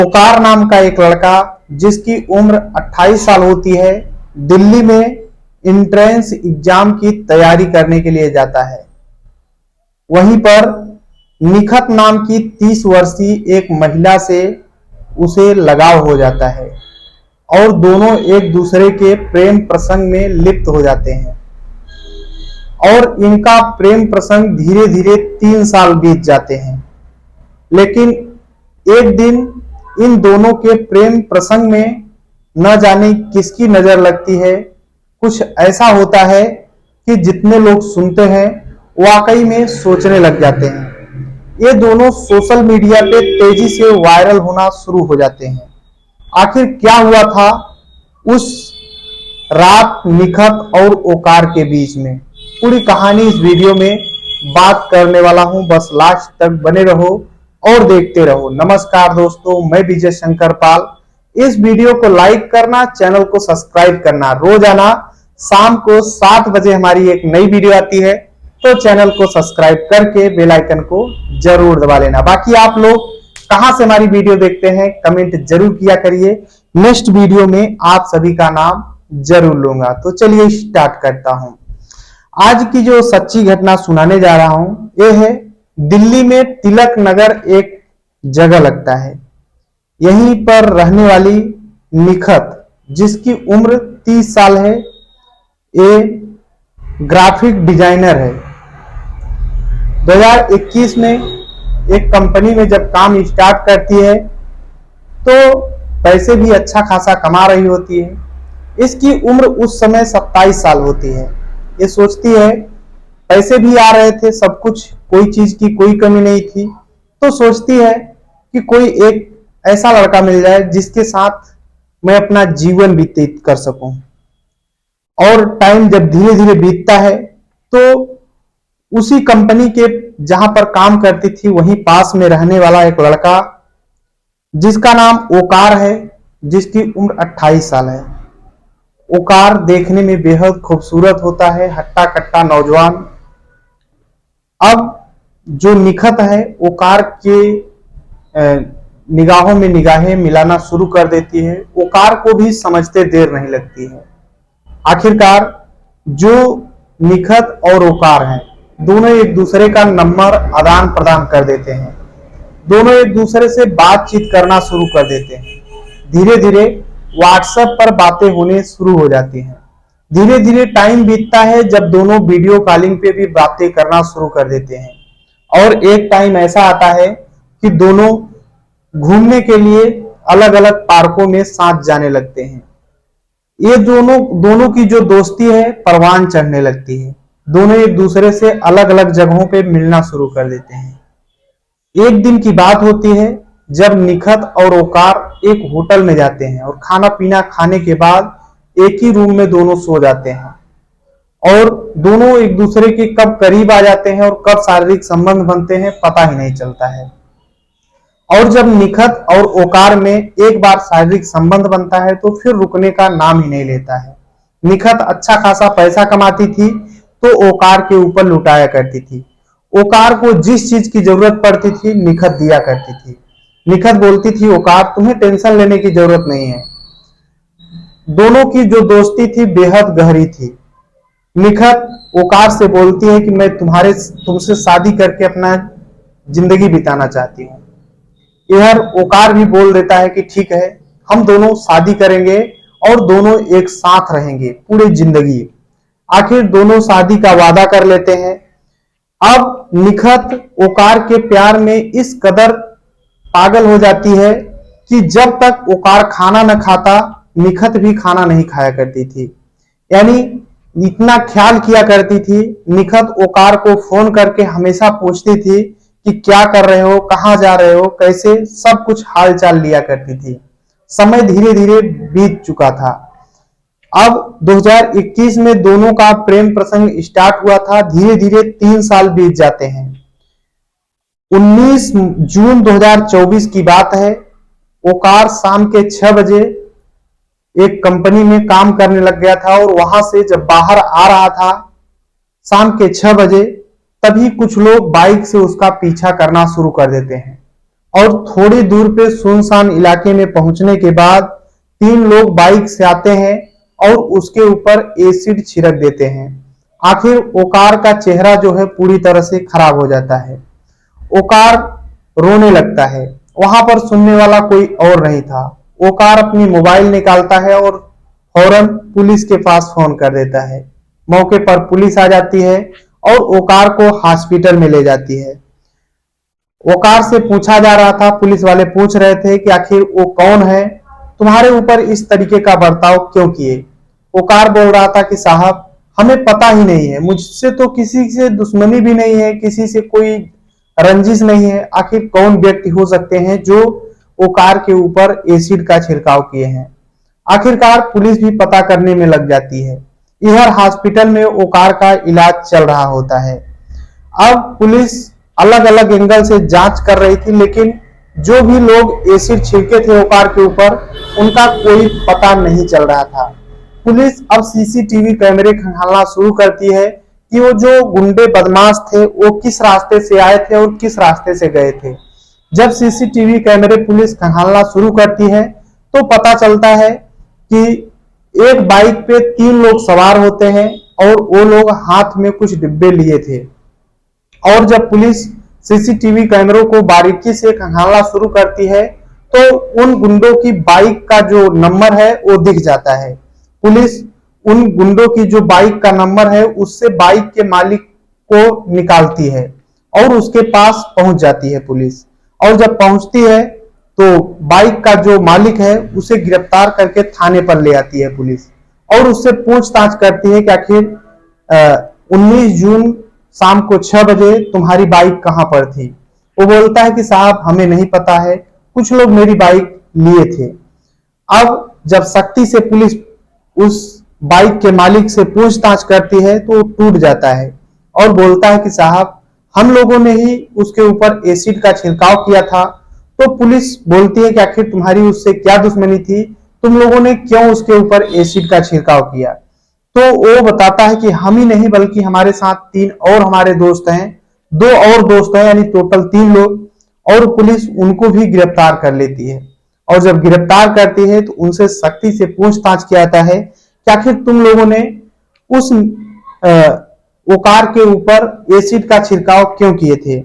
ओकार नाम का एक लड़का जिसकी उम्र 28 साल होती है, दिल्ली में एंट्रेंस एग्जाम की तैयारी करने के लिए जाता है। वहीं पर निखत नाम की 30 वर्षीय एक महिला से उसे लगाव हो जाता है और दोनों एक दूसरे के प्रेम प्रसंग में लिप्त हो जाते हैं और इनका प्रेम प्रसंग धीरे धीरे 3 साल बीत जाते हैं। लेकिन एक दिन इन दोनों के प्रेम प्रसंग में न जाने किसकी नजर लगती है। कुछ ऐसा होता है कि जितने लोग सुनते हैं वाकई में सोचने लग जाते हैं। ये दोनों सोशल मीडिया पे तेजी से वायरल होना शुरू हो जाते हैं। आखिर क्या हुआ था उस रात निखत और ओकार के बीच में, पूरी कहानी इस वीडियो में बात करने वाला हूं। बस लास्ट तक बने रहो और देखते रहो। नमस्कार दोस्तों, मैं विजय शंकर पाल। इस वीडियो को लाइक करना, चैनल को सब्सक्राइब करना। रोजाना शाम को 7 बजे हमारी एक नई वीडियो आती है, तो चैनल को सब्सक्राइब करके बेल आइकन को जरूर दबा लेना। बाकी आप लोग कहां से हमारी वीडियो देखते हैं कमेंट जरूर किया करिए। नेक्स्ट वीडियो में आप सभी का नाम जरूर लूंगा। तो चलिए स्टार्ट करता हूं। आज की जो सच्ची घटना सुनाने जा रहा हूं यह है दिल्ली में तिलक नगर एक जगह लगता है। यहीं पर रहने वाली निखत जिसकी उम्र 30 साल है, ये ग्राफिक डिजाइनर है। 2021 में एक कंपनी में जब काम स्टार्ट करती है तो पैसे भी अच्छा खासा कमा रही होती है। इसकी उम्र उस समय 27 साल होती है। ये सोचती है पैसे भी आ रहे थे, सब कुछ, कोई चीज की कोई कमी नहीं थी, तो सोचती है कि कोई एक ऐसा लड़का मिल जाए जिसके साथ मैं अपना जीवन व्यतीत कर सकूं। और टाइम जब धीरे धीरे बीतता है तो उसी कंपनी के जहां पर काम करती थी वहीं पास में रहने वाला एक लड़का जिसका नाम ओकार है, जिसकी उम्र 28 साल है। ओकार देखने में बेहद खूबसूरत होता है, हट्टा कट्टा नौजवान। अब जो निखत है ओकार के निगाहों में निगाहें मिलाना शुरू कर देती है। ओकार को भी समझते देर नहीं लगती है। आखिरकार जो निखत और ओकार हैं दोनों एक दूसरे का नंबर आदान प्रदान कर देते हैं। दोनों एक दूसरे से बातचीत करना शुरू कर देते हैं। धीरे धीरे व्हाट्सएप पर बातें होने शुरू हो जाती हैं। धीरे धीरे टाइम बीतता है जब दोनों वीडियो कॉलिंग पे भी बातें करना शुरू कर देते हैं। और एक टाइम ऐसा आता है कि दोनों घूमने के लिए अलग अलग पार्कों में साथ जाने लगते हैं। ये दोनों की जो दोस्ती है परवान चढ़ने लगती है। दोनों एक दूसरे से अलग अलग जगहों पे मिलना शुरू कर देते हैं। एक दिन की बात होती है जब निखत और ओकार एक होटल में जाते हैं और खाना पीना खाने के बाद एक ही रूम में दोनों सो जाते हैं और दोनों एक दूसरे के कब करीब आ जाते हैं और कब शारीरिक संबंध बनते हैं पता ही नहीं चलता है। और जब निखत और ओकार में एक बार शारीरिक संबंध बनता है तो फिर रुकने का नाम ही नहीं लेता है। निखत अच्छा खासा पैसा कमाती थी तो ओकार के ऊपर लुटाया करती थी। ओकार को जिस चीज की जरूरत पड़ती थी निखत दिया करती थी। निखत बोलती थी ओकार तुम्हें टेंशन लेने की जरूरत नहीं है। दोनों की जो दोस्ती थी बेहद गहरी थी। निखत ओकार से बोलती है कि मैं तुमसे शादी करके अपना जिंदगी बिताना चाहती हूँ। इधर ओकार भी बोल देता है कि ठीक है, हम दोनों शादी करेंगे और दोनों एक साथ रहेंगे पूरी जिंदगी। आखिर दोनों शादी का वादा कर लेते हैं। अब निखत ओकार के प्यार में इस कदर पागल हो जाती है कि जब तक ओकार खाना न खाता निखत भी खाना नहीं खाया करती थी। यानी इतना ख्याल किया करती थी। निखत ओकार को फोन करके हमेशा पूछती थी कि क्या कर रहे हो, कहां जा रहे हो, कैसे, सब कुछ हाल चाल लिया करती थी। समय धीरे धीरे बीत चुका था। अब 2021 में दोनों का प्रेम प्रसंग स्टार्ट हुआ था। धीरे धीरे 3 साल बीत जाते हैं। 19 जून 2024 की बात है। ओकार शाम के 6 बजे एक कंपनी में काम करने लग गया था और वहां से जब बाहर आ रहा था शाम के 6 बजे, तभी कुछ लोग बाइक से उसका पीछा करना शुरू कर देते हैं और थोड़ी दूर पे सुनसान इलाके में पहुंचने के बाद तीन लोग बाइक से आते हैं और उसके ऊपर एसिड छिड़क देते हैं। आखिर ओकार का चेहरा जो है पूरी तरह से खराब हो जाता है। ओकार रोने लगता है। वहां पर सुनने वाला कोई और नहीं था। ओकार अपनी मोबाइल निकालता है और फौरन पुलिस के पास फोन कर देता है। मौके पर पुलिस आ जाती है और ओकार को हॉस्पिटल में ले जाती है। ओकार से पूछा जा रहा था, पुलिस वाले पूछ रहे थे कि आखिर वो कौन है, तुम्हारे ऊपर इस तरीके का बर्ताव क्यों किए। ओकार बोल रहा था कि साहब हमें पता ही नहीं है, मुझसे तो किसी से दुश्मनी भी नहीं है, किसी से कोई रंजिश नहीं है। आखिर कौन व्यक्ति हो सकते हैं जो ओकार के ऊपर एसिड का छिड़काव किए हैं। आखिरकार पुलिस भी पता करने में लग जाती है। इधर हॉस्पिटल में ओकार का इलाज चल रहा होता है। अब पुलिस अलग अलग एंगल से जांच कर रही थी, लेकिन जो भी लोग एसिड छिड़के थे ओकार के ऊपर उनका कोई पता नहीं चल रहा था। पुलिस अब सीसीटीवी कैमरे खंगालना शुरू करती है कि वो जो गुंडे बदमाश थे वो किस रास्ते से आए थे और किस रास्ते से गए थे। जब सीसीटीवी कैमरे पुलिस खंगालना शुरू करती है तो पता चलता है कि एक बाइक पे तीन लोग सवार होते हैं और वो लोग हाथ में कुछ डिब्बे लिए थे। और जब पुलिस सीसीटीवी कैमरों को बारीकी से खंगालना शुरू करती है तो उन गुंडों की बाइक का जो नंबर है वो दिख जाता है। पुलिस उन गुंडों की जो बाइक का नंबर है उससे बाइक के मालिक को निकालती है और उसके पास पहुंच जाती है पुलिस। और जब पहुंचती है तो बाइक का जो मालिक है उसे गिरफ्तार करके थाने पर ले आती है पुलिस और उससे पूछताछ करती है कि आखिर 19 जून शाम को 6 बजे तुम्हारी बाइक कहां पर थी। वो बोलता है कि साहब हमें नहीं पता है, कुछ लोग मेरी बाइक लिए थे। अब जब सख्ती से पुलिस उस बाइक के मालिक से पूछताछ करती है तो वो टूट जाता है और बोलता है कि साहब हम लोगों ने ही उसके ऊपर एसिड का छिड़काव किया था। तो पुलिस बोलती है कि आखिर तुम्हारी उससे क्या दुश्मनी थी, तुम लोगों ने क्यों उसके ऊपर एसिड का छिड़काव किया। तो वो बताता है कि हम ही नहीं बल्कि हमारे साथ तीन और हमारे दोस्त हैं, दो और दोस्त हैं, यानी टोटल 3 लोग। और पुलिस उनको भी गिरफ्तार कर लेती है और जब गिरफ्तार करती है तो उनसे सख्ती से पूछताछ किया जाता है कि आखिर तुम लोगों ने उस ओकार के ऊपर एसिड का छिड़काव क्यों किए थे।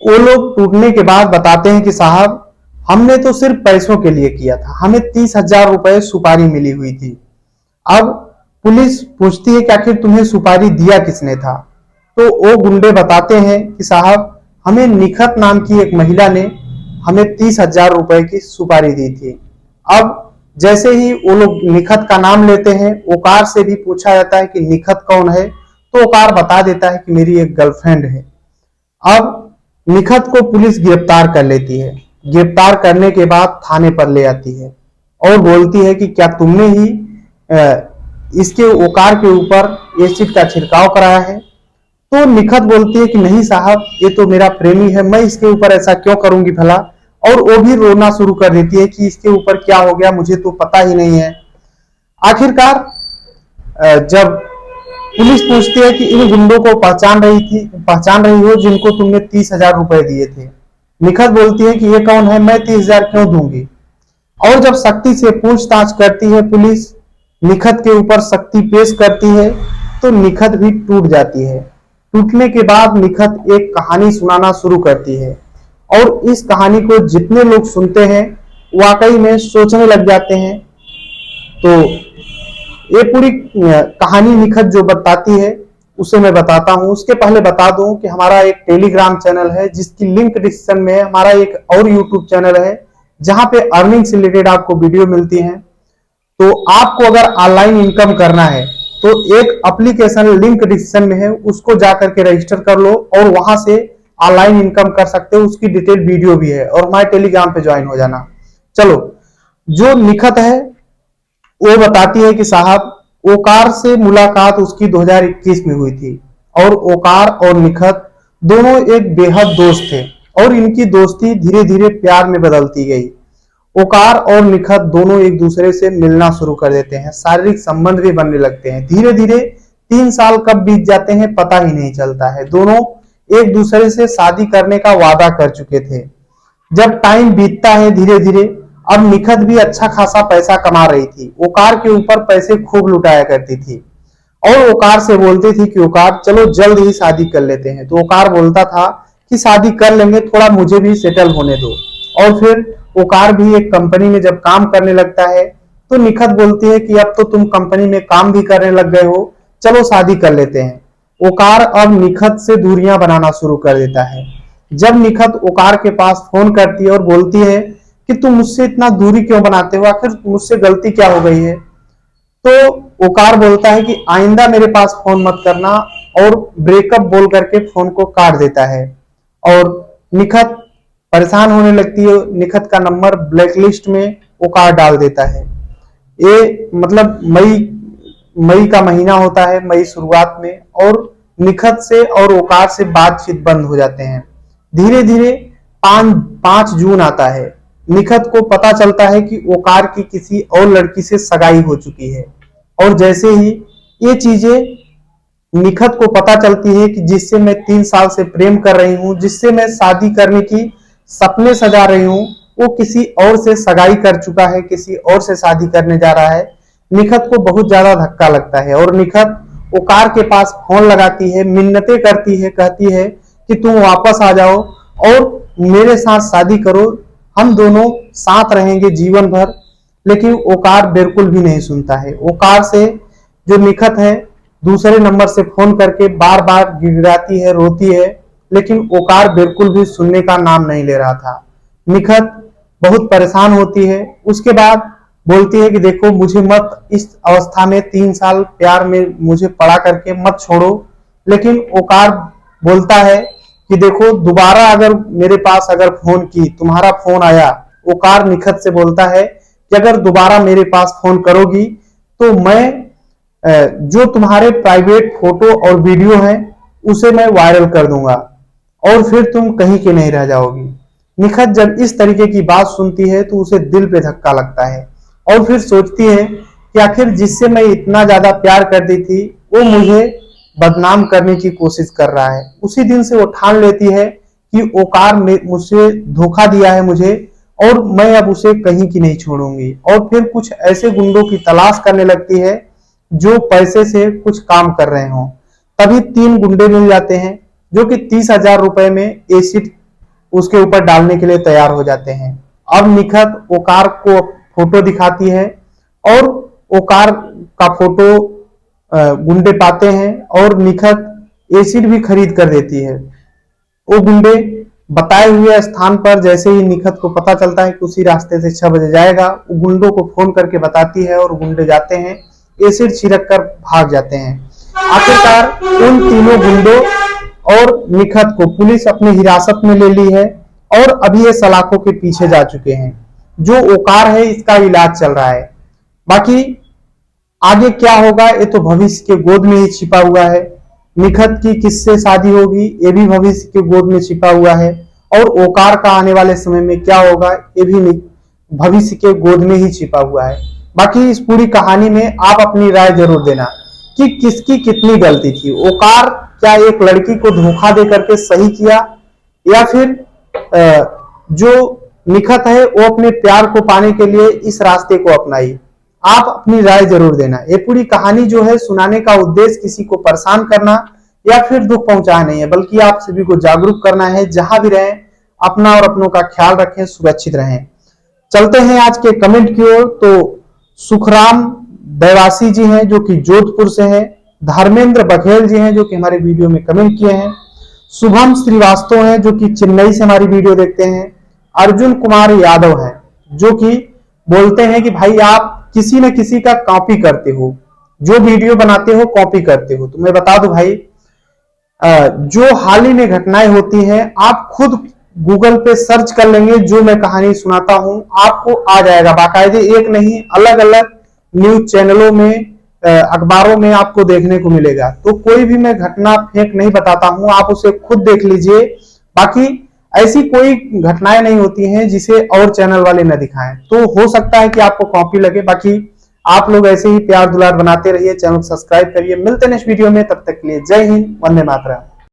वो लोग टूटने के बाद बताते हैं कि साहब हमने तो सिर्फ पैसों के लिए किया था, हमें 30,000 रुपए सुपारी मिली हुई थी। अब पुलिस पूछती है कि आखिर तुम्हें सुपारी दिया किसने था। तो वो गुंडे बताते हैं कि साहब हमें निखत नाम की एक महिला ने हमें 30,000 रुपए की सुपारी दी थी। अब जैसे ही वो लोग निखत का नाम लेते हैं, ओकार से भी पूछा जाता है कि निखत कौन है, तो ओकार बता देता है कि मेरी एक गर्लफ्रेंड है। अब निखत को पुलिस गिरफ्तार कर लेती है। गिरफ्तार करने के बाद थाने पर ले आती है और बोलती है कि क्या तुमने ही इसके ओकार के ऊपर एसिड का छिड़काव कराया है। तो निखत बोलती है कि नहीं साहब, ये तो मेरा प्रेमी है, मैं इसके ऊपर ऐसा क्यों करूंगी भला। और वो भी रोना शुरू कर देती है कि इसके ऊपर क्या हो गया, मुझे तो पता ही नहीं है। आखिरकार जब पुलिस पूछती है कि इन गुंडों को पहचान रही हो जिनको तुमने 30,000 रुपए दिए थे। निखत बोलती है कि ये कौन है, मैं 30,000 क्यों दूंगी। और जब सख्ती से पूछताछ करती है पुलिस, निखत के ऊपर सख्ती पेश करती है, तो निखत भी टूट जाती है। टूटने के बाद निखत एक कहानी सुनाना शुरू करती है और इस कहानी को जितने लोग सुनते हैं वाकई में सोचने लग जाते हैं। तो ये पूरी कहानी निखत जो बताती है उसे मैं बताता हूं। उसके पहले बता दूं कि हमारा एक टेलीग्राम चैनल है जिसकी लिंक डिस्क्रिप्शन में है। हमारा एक और यूट्यूब चैनल है जहां पे अर्निंग से रिलेटेड आपको वीडियो मिलती हैं। तो आपको अगर ऑनलाइन इनकम करना है तो एक एप्लीकेशन लिंक डिस्क्रिप्शन में है, उसको जाकर के रजिस्टर कर लो और वहां से ऑनलाइन इनकम कर सकते हो। उसकी डिटेल वीडियो भी है और हमारे टेलीग्राम पे ज्वाइन हो जाना। चलो, जो निखत है वो बताती है कि साहब ओकार से मुलाकात उसकी 2021 में हुई थी और ओकार और निखत दोनों एक बेहद दोस्त थे और इनकी दोस्ती धीरे धीरे प्यार में बदलती गई। ओकार और निखत दोनों एक दूसरे से मिलना शुरू कर देते हैं, शारीरिक संबंध भी बनने लगते हैं। धीरे धीरे 3 साल कब बीत जाते हैं पता ही नहीं चलता है। दोनों एक दूसरे से शादी करने का वादा कर चुके थे। जब टाइम बीतता है धीरे धीरे, अब निखत भी अच्छा खासा पैसा कमा रही थी। ओकार के ऊपर पैसे खूब लुटाया करती थी और ओकार से बोलती थी कि ओकार चलो जल्द ही शादी कर लेते हैं। तो ओकार बोलता था कि शादी कर लेंगे, थोड़ा मुझे भी सेटल होने दो। और फिर ओकार भी एक कंपनी में जब काम करने लगता है तो निखत बोलती है कि अब तो तुम कंपनी में काम भी करने लग गए हो, चलो शादी कर लेते हैं। ओकार अब निखत से दूरियां बनाना शुरू कर देता है। जब निखत ओकार के पास फोन करती है और बोलती है कि तुम मुझसे इतना दूरी क्यों बनाते हो, आखिर मुझसे गलती क्या हो गई है, तो ओकार बोलता है कि आइंदा मेरे पास फोन मत करना और ब्रेकअप बोल करके फोन को काट देता है। और निखत परेशान होने लगती है। निखत का नंबर ब्लैकलिस्ट में ओकार डाल देता है। ये मतलब मई का महीना होता है, मई शुरुआत में, और निखत से और ओकार से बातचीत बंद हो जाते हैं। धीरे धीरे 5 जून आता है। निखत को पता चलता है कि ओकार की किसी और लड़की से सगाई हो चुकी है। और जैसे ही ये चीजें निखत को पता चलती है कि जिससे मैं 3 साल से प्रेम कर रही हूँ, जिससे मैं शादी करने की सपने सजा रही हूँ, वो किसी और से सगाई कर चुका है, किसी और से शादी करने जा रहा है। निखत को बहुत ज्यादा धक्का लगता है और निखत ओकार के पास फोन लगाती है, मिन्नतें करती है, कहती है कि तुम वापस आ जाओ और मेरे साथ शादी करो, हम दोनों साथ रहेंगे जीवन भर। लेकिन ओकार बिल्कुल भी नहीं सुनता है। ओकार से जो निखत है दूसरे नंबर से फोन करके बार बार गिड़गिड़ाती है, रोती है, लेकिन ओकार बिल्कुल भी सुनने का नाम नहीं ले रहा था। निखत बहुत परेशान होती है। उसके बाद बोलती है कि देखो मुझे मत इस अवस्था में 3 साल प्यार में मुझे पड़ा करके मत छोड़ो। लेकिन ओकार बोलता है कि देखो दोबारा अगर मेरे पास अगर फोन की तुम्हारा फोन आया, ओकार निखत से बोलता है कि अगर दोबारा मेरे पास फोन करोगी तो मैं जो तुम्हारे प्राइवेट फोटो और वीडियो हैं उसे मैं वायरल कर दूंगा और फिर तुम कहीं के नहीं रह जाओगी। निखत जब इस तरीके की बात सुनती है तो उसे दिल पे धक्का लगता है और फिर सोचती है कि आखिर जिससे मैं इतना ज्यादा प्यार करती थी वो मुझे बदनाम करने की कोशिश कर रहा है। उसी दिन से वो ठान लेती है कि ओकार मुझसे धोखा दिया है मुझे और मैं अब उसे कहीं की नहीं छोड़ूंगी। और फिर कुछ ऐसे गुंडों की तलाश करने लगती है जो पैसे से कुछ काम कर रहे हों। तभी 3 गुंडे मिल जाते हैं जो कि 30,000 रुपए में एसिड उसके ऊपर डालने के लिए तैयार हो जाते हैं। अब निखत ओकार को फोटो दिखाती है और ओकार का फोटो गुंडे पाते हैं और निखत एसिड भी खरीद कर देती है। वो गुंडे बताए हुए स्थान पर जैसे ही निखत को पता चलता है कि उसी रास्ते से 6 बजे जाएगा, वो गुंडों को फोन करके बताती है और गुंडे जाते हैं, एसिड छिड़क कर भाग जाते हैं। आखिरकार उन तीनों गुंडों और निखत को पुलिस अपनी हिरासत में ले ली है और अभी ये सलाखों के पीछे जा चुके हैं। जो ओकार है इसका इलाज चल रहा है। बाकी आगे क्या होगा ये तो भविष्य के गोद में ही छिपा हुआ है। निखत की किससे शादी होगी ये भी भविष्य के गोद में छिपा हुआ है और ओकार का आने वाले समय में क्या होगा ये भी भविष्य के गोद में ही छिपा हुआ है। बाकी इस पूरी कहानी में आप अपनी राय जरूर देना कि किसकी कितनी गलती थी। ओकार क्या एक लड़की को धोखा दे करके सही किया या फिर जो निखत है वो अपने प्यार को पाने के लिए इस रास्ते को अपनाई। आप अपनी राय जरूर देना। ये पूरी कहानी जो है सुनाने का उद्देश्य किसी को परेशान करना या फिर दुख पहुंचाना नहीं है, बल्कि आप सभी को जागरूक करना है। जहां भी रहें अपना और अपनों का ख्याल रखें, सुरक्षित रहें। चलते हैं आज के कमेंट की ओर। तो सुखराम देवासी जी हैं जो कि जोधपुर से हैं, धर्मेंद्र बघेल जी हैं जो कि हमारे वीडियो में कमेंट किए हैं, शुभम श्रीवास्तव हैं जो कि चेन्नई से हमारी वीडियो देखते हैं, अर्जुन कुमार यादव हैं जो कि बोलते हैं कि भाई आप किसी न किसी का कॉपी करते हो, जो वीडियो बनाते हो कॉपी करते हो। तो मैं बता दूं भाई, जो हाल ही में घटनाएं होती हैं आप खुद गूगल पे सर्च कर लेंगे, जो मैं कहानी सुनाता हूं आपको आ जाएगा। बाकायदे एक नहीं अलग अलग न्यूज चैनलों में अखबारों में आपको देखने को मिलेगा। तो कोई भी मैं घटना फेक नहीं बताता हूं, आप उसे खुद देख लीजिए। बाकी ऐसी कोई घटनाएं नहीं होती हैं जिसे और चैनल वाले न दिखाएं। तो हो सकता है कि आपको कॉपी लगे। बाकी आप लोग ऐसे ही प्यार दुलार बनाते रहिए, चैनल सब्सक्राइब करिए। मिलते हैं नेक्स्ट वीडियो में, तब तक के लिए जय हिंद, वंदे मातरम।